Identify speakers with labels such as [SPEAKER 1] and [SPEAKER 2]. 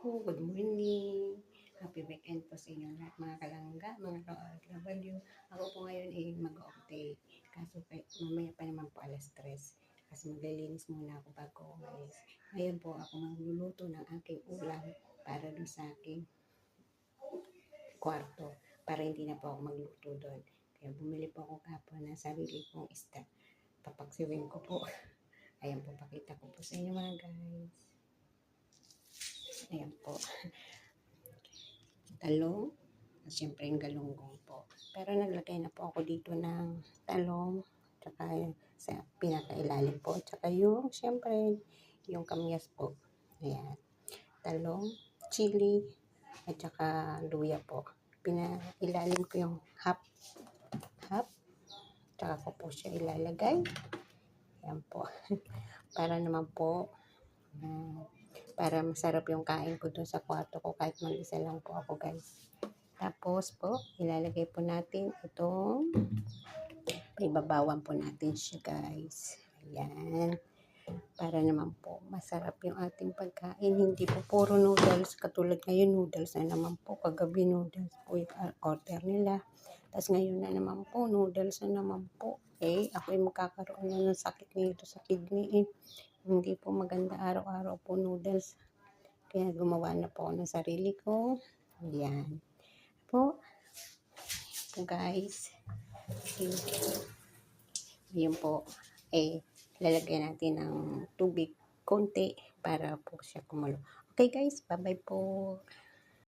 [SPEAKER 1] po, good morning. Happy weekend po sa inyo lahat mga kalangga, mga ka-OFW. Ako po ngayon ay mag-off day. Kaso mamaya pa naman po alas 3. Kasi maglilinis muna ako bago umalis. Ngayon po ako magluluto ng aking ulam para doon sa aking kwarto. Para hindi na po ako magluto doon. Kaya bumili po ako kapon ng sarili kong isda. Papaksiwin ko po. Ayan po, pakita ko po sa inyo mga guys. Ayan po. Talong. At syempre yung galunggong po. Pero naglagay na po ako dito ng talong. Tsaka sa pinakailalim po. Tsaka yung syempre yung kamyas po. Ayan. Talong, chili, at tsaka luya po. Pinailalim ko yung half. Tsaka ko po siya ilalagay. Ayan po. Para naman po para masarap yung kain ko dun sa kwarto ko kahit mag-isa lang po ako guys. Tapos po, ilalagay po natin itong ibabawan po natin siya guys. Ayan. Para naman po masarap yung ating pagkain. Hindi po puro noodles. Katulad ngayon noodles na naman po. Kagabi noodles po yung order nila. Tapos ngayon na naman po noodles na naman po. Ako yung magkakaroon na ng sakit nito sa kidney Hindi po maganda araw-araw po noodles. Kaya gumawa na po ako ng sarili ko. Ayan. Po guys. Yun po. Lalagyan natin ng tubig konti para po siya kumulo. Okay guys, bye-bye po.